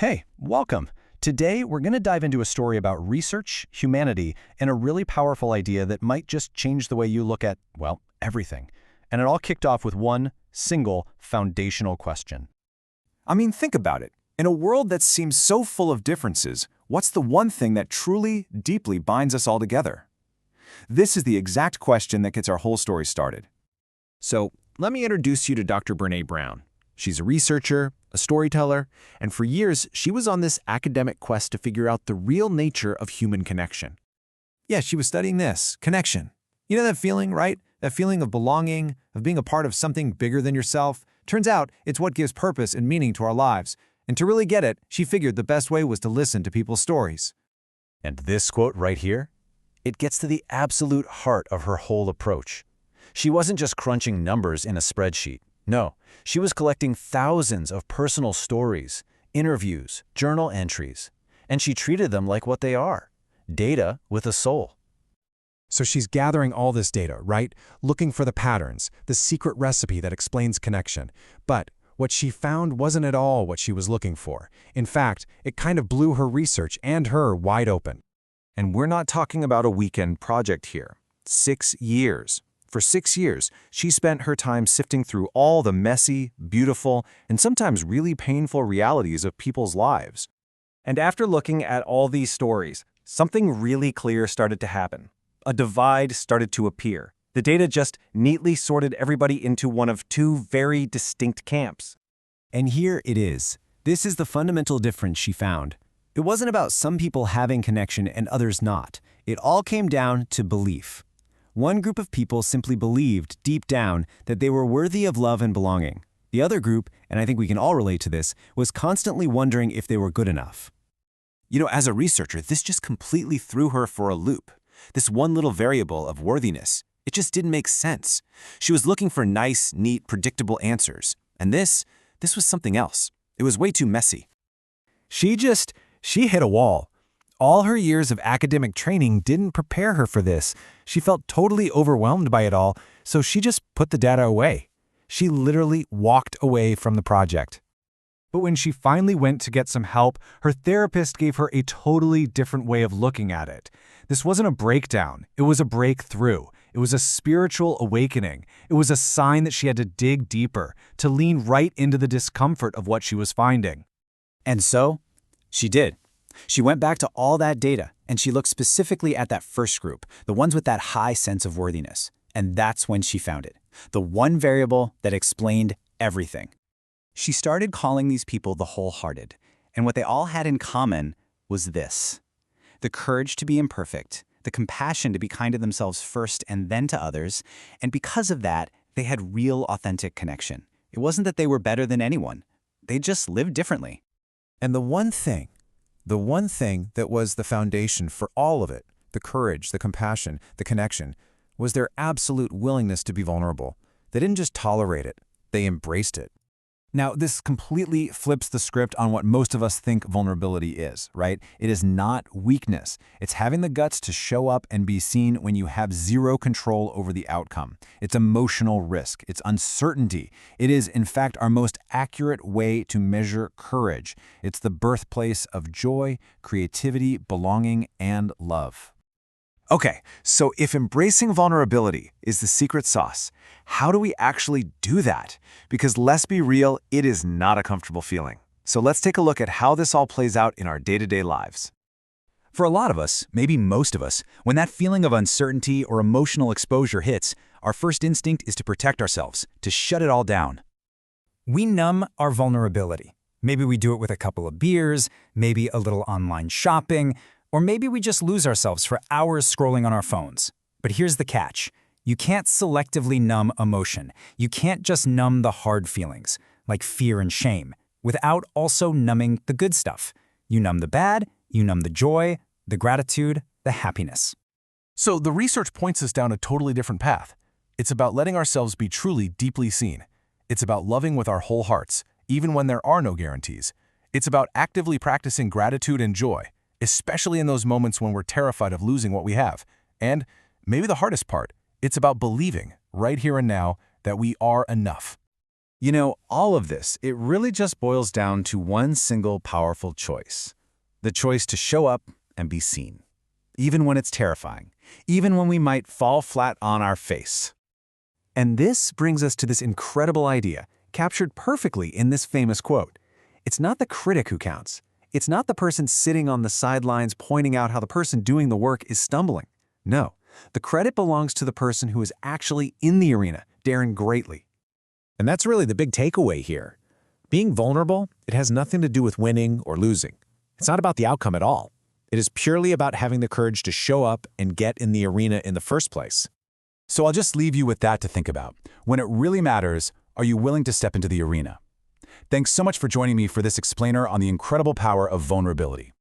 Hey, welcome. Today, we're going to dive into a story about research, humanity, and a really powerful idea that might just change the way you look at, well, everything. And it all kicked off with one single foundational question. I mean, think about it. In a world that seems so full of differences, what's the one thing that truly, deeply binds us all together? This is the exact question that gets our whole story started. So, let me introduce you to Dr. Brené Brown. She's a researcher, a storyteller, and for years, she was on this academic quest to figure out the real nature of human connection. Yeah, she was studying this, connection. You know that feeling, right? That feeling of belonging, of being a part of something bigger than yourself. Turns out, it's what gives purpose and meaning to our lives. And to really get it, she figured the best way was to listen to people's stories. And this quote right here, it gets to the absolute heart of her whole approach. She wasn't just crunching numbers in a spreadsheet. No, she was collecting thousands of personal stories, interviews, journal entries, and she treated them like what they are, data with a soul. So she's gathering all this data, right? Looking for the patterns, the secret recipe that explains connection. But what she found wasn't at all what she was looking for. In fact, it kind of blew her research and her wide open. And we're not talking about a weekend project here. 6 years. For 6 years, she spent her time sifting through all the messy, beautiful, and sometimes really painful realities of people's lives. And after looking at all these stories, something really clear started to happen. A divide started to appear. The data just neatly sorted everybody into one of two very distinct camps. And here it is. This is the fundamental difference she found. It wasn't about some people having connection and others not. It all came down to belief. One group of people simply believed deep down that they were worthy of love and belonging. The other group, and I think we can all relate to this, was constantly wondering if they were good enough. You know, as a researcher, this just completely threw her for a loop. This one little variable of worthiness, it just didn't make sense. She was looking for nice, neat, predictable answers. And this was something else. It was way too messy. She hit a wall. All her years of academic training didn't prepare her for this. She felt totally overwhelmed by it all, so she just put the data away. She literally walked away from the project. But when she finally went to get some help, her therapist gave her a totally different way of looking at it. This wasn't a breakdown, it was a breakthrough. It was a spiritual awakening. It was a sign that she had to dig deeper, to lean right into the discomfort of what she was finding. And so, she did. She went back to all that data, and she looked specifically at that first group, the ones with that high sense of worthiness. And that's when she found it, the one variable that explained everything. She started calling these people the wholehearted, and what they all had in common was this: the courage to be imperfect, the compassion to be kind to themselves first and then to others, and because of that, they had real, authentic connection. It wasn't that they were better than anyone. They just lived differently. And the one thing that was the foundation for all of it, the courage, the compassion, the connection, was their absolute willingness to be vulnerable. They didn't just tolerate it, they embraced it. Now, this completely flips the script on what most of us think vulnerability is, right? It is not weakness. It's having the guts to show up and be seen when you have zero control over the outcome. It's emotional risk. It's uncertainty. It is, in fact, our most accurate way to measure courage. It's the birthplace of joy, creativity, belonging, and love. Okay, so if embracing vulnerability is the secret sauce, how do we actually do that? Because let's be real, it is not a comfortable feeling. So let's take a look at how this all plays out in our day-to-day lives. For a lot of us, maybe most of us, when that feeling of uncertainty or emotional exposure hits, our first instinct is to protect ourselves, to shut it all down. We numb our vulnerability. Maybe we do it with a couple of beers, maybe a little online shopping, or maybe we just lose ourselves for hours scrolling on our phones. But here's the catch. You can't selectively numb emotion. You can't just numb the hard feelings, like fear and shame, without also numbing the good stuff. You numb the bad, you numb the joy, the gratitude, the happiness. So the research points us down a totally different path. It's about letting ourselves be truly deeply seen. It's about loving with our whole hearts, even when there are no guarantees. It's about actively practicing gratitude and joy, especially in those moments when we're terrified of losing what we have. And maybe the hardest part, it's about believing, right here and now, that we are enough. You know, all of this, it really just boils down to one single powerful choice. The choice to show up and be seen. Even when it's terrifying. Even when we might fall flat on our face. And this brings us to this incredible idea, captured perfectly in this famous quote. It's not the critic who counts. It's not the person sitting on the sidelines pointing out how the person doing the work is stumbling. No, the credit belongs to the person who is actually in the arena, daring greatly. And that's really the big takeaway here. Being vulnerable, it has nothing to do with winning or losing. It's not about the outcome at all. It is purely about having the courage to show up and get in the arena in the first place. So I'll just leave you with that to think about. When it really matters, are you willing to step into the arena? Thanks so much for joining me for this explainer on the incredible power of vulnerability.